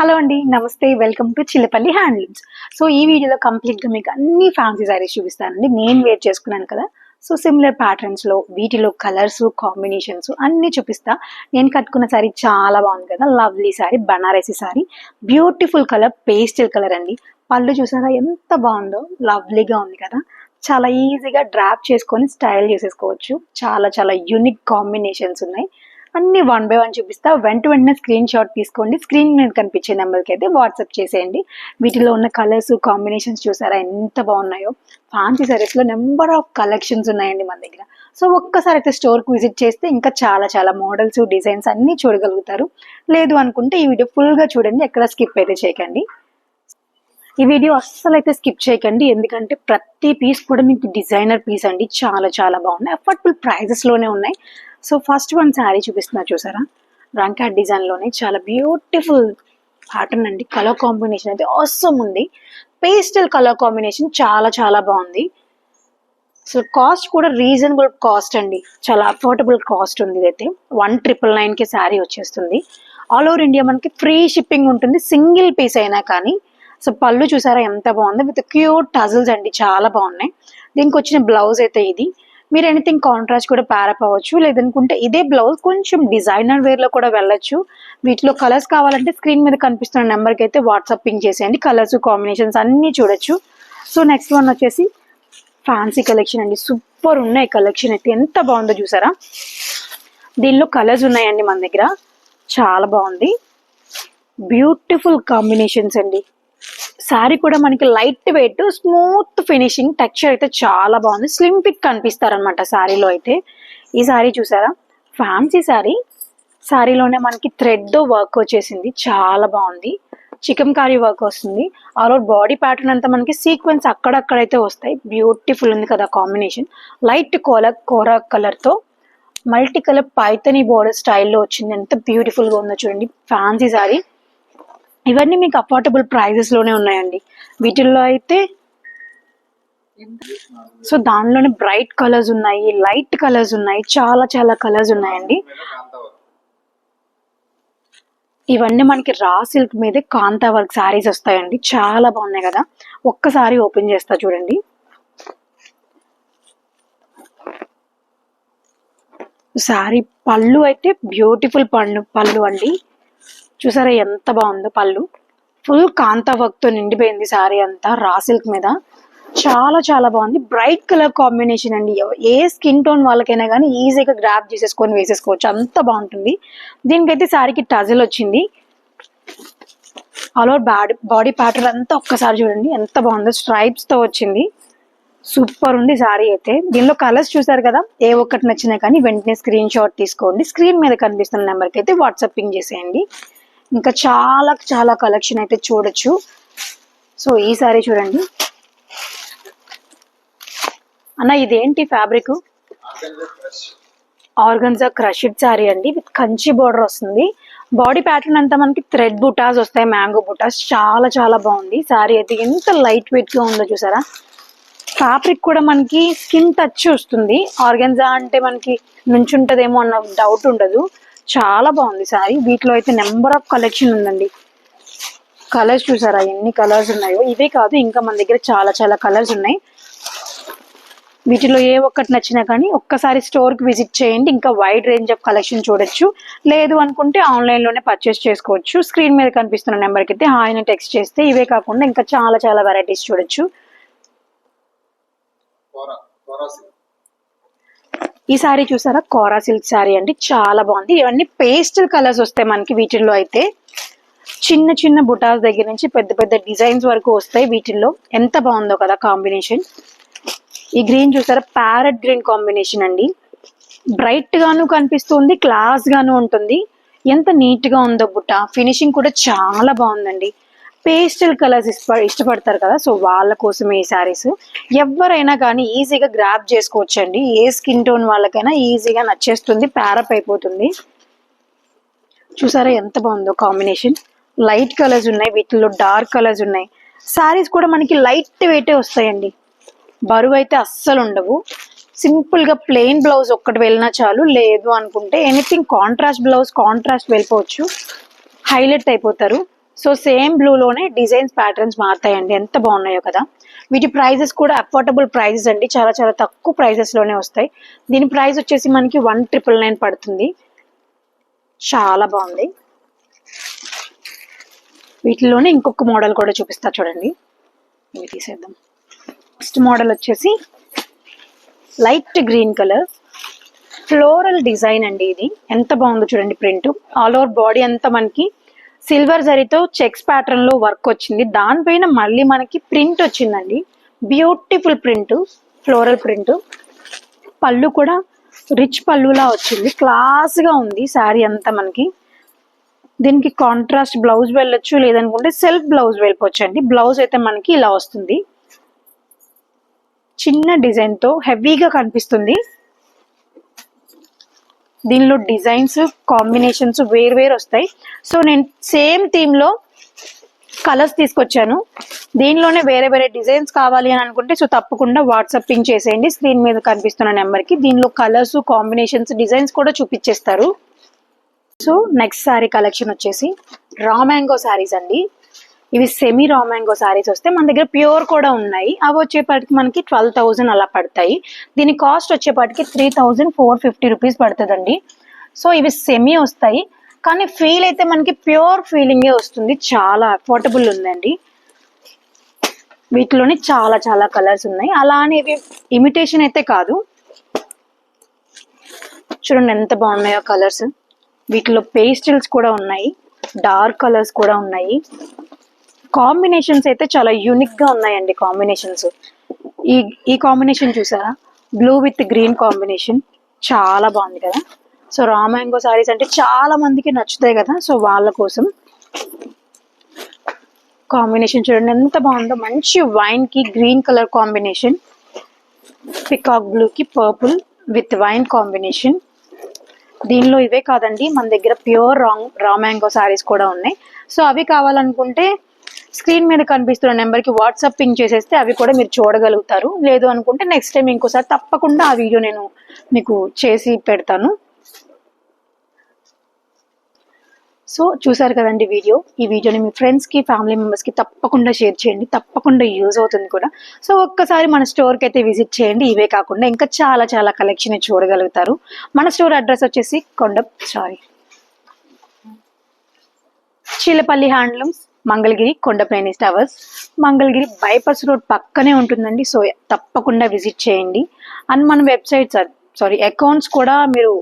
Hello అండి, నమస్తే. Welcome to Chillapalli handlooms. So ఈ వీడియోలో కంప్లీట్గా మీకు అన్ని ఫ్యాన్సీ శారీస్ చూపిస్తానండి. నేను వేర్ చేసుకున్నాను కదా, సో సిమిలర్ ప్యాటర్న్స్లో వీటిలో కలర్స్ కాంబినేషన్స్ అన్నీ చూపిస్తా. నేను కట్టుకున్న శారీ చాలా బాగుంది కదా, lovely sari, Banarasi sari, beautiful colour, pastel colour అండి. పళ్ళు చూసారా ఎంత బాగుందో, లవ్లీగా ఉంది కదా. చాలా ఈజీగా డ్రాప్ చేసుకొని స్టైల్ చేసేసుకోవచ్చు. చాలా చాలా యూనిక్ కాంబినేషన్స్ ఉన్నాయి. అన్ని 1 by 1 చూపిస్తా. వెంటనే స్క్రీన్ షాట్ తీసుకోండి. స్క్రీన్ మీద కనిపించే నెంబర్కి అయితే వాట్సాప్ చేసేయండి. వీటిలో ఉన్న కలర్స్ కాంబినేషన్స్ చూసారా ఎంత బాగున్నాయో. ఫ్యాన్సీ సారీస్ లో నెంబర్ ఆఫ్ కలెక్షన్స్ ఉన్నాయండి మన దగ్గర. సో ఒక్కసారి అయితే స్టోర్ కు విజిట్ చేస్తే ఇంకా చాలా చాలా మోడల్స్, డిజైన్స్ అన్ని చూడగలుగుతారు. లేదు అనుకుంటే ఈ వీడియో ఫుల్ గా చూడండి, ఎక్కడ స్కిప్ అయితే చేయకండి. ఈ వీడియో అస్సలు అయితే స్కిప్ చేయకండి, ఎందుకంటే ప్రతి పీస్ కూడా మీకు డిజైనర్ పీస్ అండి. చాలా చాలా బాగున్నాయి, అఫోర్డబుల్ ప్రైజెస్ లోనే ఉన్నాయి. సో ఫస్ట్ వన్ శారీ చూపిస్తున్నా చూసారా, రంకాట్ డిజైన్ లోనే చాలా బ్యూటిఫుల్ ప్యాటర్న్ అండి. కలర్ కాంబినేషన్ అయితే ఆసమ్ ఉంది. పేస్టల్ కలర్ కాంబినేషన్ చాలా చాలా బాగుంది. సో కాస్ట్ కూడా రీజనబుల్ కాస్ట్ అండి, చాలా అఫోర్డబుల్ కాస్ట్ ఉంది. ఇదైతే 1999 కి శారీ వచ్చేస్తుంది. ఆల్ ఓవర్ ఇండియా మనకి ఫ్రీ షిప్పింగ్ ఉంటుంది, సింగిల్ పీస్ అయినా కానీ. సో పళ్ళు చూసారా ఎంత బాగుంది, విత్ క్యూట్ టజల్స్ అండి, చాలా బాగున్నాయి. దీనికి వచ్చిన బ్లౌజ్ అయితే ఇది. మీరు ఎనీథింగ్ కాంట్రాస్ట్ కూడా ప్యారప్ అవ్వచ్చు, లేదనుకుంటే ఇదే బ్లౌజ్ కొంచెం డిజైనర్ వేర్ లో కూడా వెళ్ళొచ్చు. వీటిలో కలర్స్ కావాలంటే స్క్రీన్ మీద కనిపిస్తున్న నెంబర్కి అయితే వాట్సాప్ పింగ్ చేసేయండి. కలర్స్ కాంబినేషన్స్ అన్ని చూడొచ్చు. సో నెక్స్ట్ వన్ వచ్చేసి ఫ్యాన్సీ కలెక్షన్ అండి. సూపర్ ఉన్నాయి కలెక్షన్ అయితే, ఎంత బాగుందో చూసారా. దీనిలో కలర్స్ ఉన్నాయండి మన దగ్గర, చాలా బాగుంది. బ్యూటిఫుల్ కాంబినేషన్స్ అండి. శారీ కూడా మనకి light weight, smooth finishing, texture అయితే చాలా బాగుంది. స్లిమ్ ఫిట్ కనిపిస్తారనమాట శారీలో అయితే. ఈ శారీ చూసారా, ఫ్యాన్సీ శారీ, శారీలోనే మనకి థ్రెడ్ వర్క్ వచ్చేసింది, చాలా బాగుంది. చికెన్ కారీ వర్క్ వస్తుంది. ఆల్ ఓవర్ బాడీ ప్యాటర్న్ అంతా మనకి సీక్వెన్స్ అక్కడక్కడైతే వస్తాయి. బ్యూటిఫుల్ ఉంది కదా కాంబినేషన్. లైట్ కోరా కలర్ తో మల్టీ కలర్ పైతనీ బోర్డర్ స్టైల్లో వచ్చింది. ఎంత బ్యూటిఫుల్ గా ఉందో చూడండి, ఫ్యాన్సీ శారీ. ఇవన్నీ మీకు అఫోర్డబుల్ ప్రైజెస్ లోనే ఉన్నాయండి. వీటిల్లో అయితే సో దానిలోనే బ్రైట్ కలర్స్ ఉన్నాయి, లైట్ కలర్స్ ఉన్నాయి, చాలా చాలా కలర్స్ ఉన్నాయండి. ఇవన్నీ మనకి రా సిల్క్ మీద కాంతా వర్క్ శారీస్ వస్తాయండి, చాలా బాగున్నాయి కదా. ఒక్కసారి ఓపెన్ చేస్తా చూడండి. శారీ పళ్ళు అయితే బ్యూటిఫుల్ పళ్ళు అండి. చూసారా ఎంత బాగుందో పళ్ళు. ఫుల్ కాంతా వర్క్ తో నిండిపోయింది శారీ అంతా, రా సిల్క్ మీద. చాలా చాలా బాగుంది. బ్రైట్ కలర్ కాంబినేషన్ అండి. ఏ స్కిన్ టోన్ వాళ్ళకైనా కానీ ఈజీగా గ్రాప్ చేసేసుకొని వేసేసుకోవచ్చు, అంత బాగుంటుంది. దీనికైతే శారీకి టజల్ వచ్చింది. ఆల్ ఓవర్ బాడీ ప్యాటర్న్ అంతా ఒక్కసారి చూడండి ఎంత బాగుందో, స్ట్రైప్స్ తో వచ్చింది. సూపర్ ఉంది శారీ అయితే. దీనిలో కలర్స్ చూసారు కదా, ఏ ఒక్కటి నచ్చినా కానీ వెంటనే స్క్రీన్ షాట్ తీసుకోండి. స్క్రీన్ మీద కనిపిస్తున్న నెంబర్కి అయితే వాట్సాప్ పింగ్ చేసేయండి. ఇంకా చాలా చాలా కలెక్షన్ అయితే చూడొచ్చు. సో ఈ సారీ చూడండి అన్న, ఇదేంటి ఫ్యాబ్రిక్? ఆర్గన్జా క్రష్డ్ శారీ అండి, విత్ కంచి బోర్డర్ వస్తుంది. బాడీ ప్యాటర్న్ అంతా మనకి థ్రెడ్ బుటాస్ వస్తాయి, మ్యాంగో బుటాస్. చాలా చాలా బాగుంది శారీ అయితే. ఎంత లైట్ వెయిట్ గా ఉందో చూసారా. ఫ్యాబ్రిక్ కూడా మనకి స్కిన్ టచ్ వస్తుంది. ఆర్గన్జా అంటే మనకి నుంచుంటదేమో అన్న డౌట్ ఉండదు, చాలా బాగుంది శారీ. వీటిలో అయితే నెంబర్ ఆఫ్ కలెక్షన్ ఉందండి. కలర్స్ చూసారా ఎన్ని కలర్స్ ఉన్నాయో. ఇవే కాదు, ఇంకా మన దగ్గర చాలా చాలా కలర్స్ ఉన్నాయి. వీటిలో ఏ ఒక్కటి నచ్చినా కానీ ఒక్కసారి స్టోర్ కి విజిట్ చేయండి, ఇంకా వైడ్ రేంజ్ ఆఫ్ కలెక్షన్ చూడొచ్చు. లేదు అనుకుంటే ఆన్లైన్ లోనే పర్చేస్ చేసుకోవచ్చు. స్క్రీన్ మీద కనిపిస్తున్న నెంబర్కి అయితే హాయ్ అని టెక్స్ట్ చేస్తే ఇవే కాకుండా ఇంకా చాలా చాలా వెరైటీస్ చూడొచ్చు. ఈ శారీ చూసారా, కోరా సిల్క్ శారీ అండి, చాలా బాగుంది. ఇవన్నీ పేస్టల్ కలర్స్ వస్తాయి మనకి. వీటిల్లో అయితే చిన్న చిన్న బుటాస్ దగ్గర నుంచి పెద్ద పెద్ద డిజైన్స్ వరకు వస్తాయి. వీటిల్లో ఎంత బాగుందో కదా కాంబినేషన్. ఈ గ్రీన్ చూసారా, ప్యారెట్ గ్రీన్ కాంబినేషన్ అండి. బ్రైట్ గాను కనిపిస్తుంది, క్లాస్ గాను ఉంటుంది. ఎంత నీట్ గా ఉందో బుట్ట. ఫినిషింగ్ కూడా చాలా బాగుందండి. పేస్టల్ కలర్స్ ఇష్టపడతారు కదా, సో వాళ్ళ కోసమే ఈ శారీస్. ఎవరైనా కానీ ఈజీగా గ్రాప్ చేసుకోవచ్చు అండి. ఏ స్కిన్ టోన్ వాళ్ళకైనా ఈజీగా నచ్చేస్తుంది, ప్యారప్ అయిపోతుంది. చూసారా ఎంత బాగుందో కాంబినేషన్. లైట్ కలర్స్ ఉన్నాయి, వీటిల్లో డార్క్ కలర్స్ ఉన్నాయి. శారీస్ కూడా మనకి లైట్ వెయిటే వస్తాయండి, బరువు అయితే అస్సలు ఉండవు. సింపుల్ గా ప్లెయిన్ బ్లౌజ్ ఒక్కటి వెళ్ళినా చాలు. లేదు అనుకుంటే ఎనీథింగ్ కాంట్రాస్ట్ బ్లౌజ్, కాంట్రాస్ట్ వెళ్ళిపోవచ్చు, హైలైట్ అయిపోతారు. సో సేమ్ బ్లూలోనే డిజైన్స్ ప్యాటర్న్స్ మారుతాయండి. ఎంత బాగున్నాయో కదా. వీటి ప్రైజెస్ కూడా అఫోర్డబుల్ ప్రైజెస్ అండి, చాలా చాలా తక్కువ ప్రైజెస్ లోనే వస్తాయి. దీని ప్రైస్ వచ్చేసి మనకి 1999 పడుతుంది. చాలా బాగుంది. వీటిలోనే ఇంకొక మోడల్ కూడా చూపిస్తా చూడండి. ఇవి తీసేద్దాం. నెక్స్ట్ మోడల్ వచ్చేసి light green colour floral design అండి. ఇది ఎంత బాగుందో చూడండి. ప్రింట్ ఆల్ ఓవర్ బాడీ అంతా మనకి సిల్వర్ జరీతో చెక్స్ ప్యాటర్న్ లో వర్క్ వచ్చింది. దానిపైన మళ్ళీ మనకి ప్రింట్ వచ్చిందండి. Beautiful print, floral print. పళ్ళు కూడా రిచ్ పళ్ళులా వచ్చింది. క్లాస్ గా ఉంది శారీ అంతా మనకి. దీనికి కాంట్రాస్ట్ బ్లౌజ్ వెళ్ళొచ్చు, లేదనుకుంటే సెల్ఫ్ బ్లౌజ్ వెళ్ళిపోవచ్చు అండి. బ్లౌజ్ అయితే మనకి ఇలా వస్తుంది. చిన్న డిజైన్ తో హెవీగా కనిపిస్తుంది. దీనిలో డిజైన్స్ కాంబినేషన్స్ వేరు వస్తాయి. సో నేను సేమ్ థీమ్ లో కలర్స్ తీసుకొచ్చాను. దీనిలోనే వేరే వేరే డిజైన్స్ కావాలి అని అనుకుంటే సో తప్పకుండా వాట్సాప్ పింక్ చేసేయండి స్క్రీన్ మీద కనిపిస్తున్న నెంబర్ కి. దీనిలో కలర్స్ కాంబినేషన్స్ డిజైన్స్ కూడా చూపించేస్తారు. సో నెక్స్ట్ శారీ కలెక్షన్ వచ్చేసి రా మ్యాంగో శారీస్ అండి. ఇవి సెమీ రా మ్యాంగో శారీస్ వస్తే మన దగ్గర ప్యూర్ కూడా ఉన్నాయి. అవి వచ్చేపాటికి మనకి 12,000 అలా పడతాయి. దీని కాస్ట్ వచ్చేపాటికి 3,450 రూపీస్ పడుతుందండి. సో ఇవి సెమీ వస్తాయి, కానీ ఫీల్ అయితే మనకి ప్యూర్ ఫీలింగే వస్తుంది. చాలా అఫోర్డబుల్ ఉందండి. వీటిలోనే చాలా చాలా కలర్స్ ఉన్నాయి. అలా అని ఇవి ఇమిటేషన్ అయితే కాదు. చూడండి ఎంత బాగున్నాయో కలర్స్. వీటిలో పేస్టల్స్ కూడా ఉన్నాయి, డార్క్ కలర్స్ కూడా ఉన్నాయి. కాంబినేషన్స్ అయితే చాలా యూనిక్ గా ఉన్నాయండి. కాంబినేషన్స్ ఈ కాంబినేషన్ చూసారా, బ్లూ విత్ గ్రీన్ కాంబినేషన్ చాలా బాగుంది కదా. సో రా మ్యాంగో సారీస్ అంటే చాలా మందికి నచ్చుతాయి కదా. సో వాళ్ళ కోసం కాంబినేషన్ చూడండి ఎంత బాగుందో. మంచి వైన్ కి green colour combination, peacock blue కి పర్పుల్ విత్ వైన్ కాంబినేషన్. దీనిలో ఇవే కాదండి, మన దగ్గర ప్యూర్ రా మ్యాంగో సారీస్ కూడా ఉన్నాయి. సో అవి కావాలనుకుంటే స్క్రీన్ మీద కనిపిస్తున్న నెంబర్ కి వాట్సాప్ పింక్ చేసేస్తే అవి కూడా మీరు చూడగలుగుతారు. లేదు అనుకుంటే నెక్స్ట్ టైం ఇంకోసారి తప్పకుండా ఆ వీడియో నేను మీకు చేసి పెడతాను. సో చూసారు కదండి వీడియో. ఈ వీడియోని మీ ఫ్రెండ్స్ కి ఫ్యామిలీ మెంబర్స్ కి తప్పకుండా షేర్ చేయండి, తప్పకుండా యూజ్ అవుతుంది కూడా. సో ఒక్కసారి మన స్టోర్ కి అయితే విజిట్ చేయండి. ఇవే కాకుండా ఇంకా చాలా చాలా కలెక్షన్ చూడగలుగుతారు. మన స్టోర్ అడ్రస్ వచ్చేసి Chillapalli handlooms, Mangalagiri, Kondapaini towers, Mangalagiri bypass road పక్కనే ఉంటుందండి. సో తప్పకుండా విజిట్ చేయండి. అండ్ మన వెబ్సైట్ అకౌంట్స్ కూడా మీరు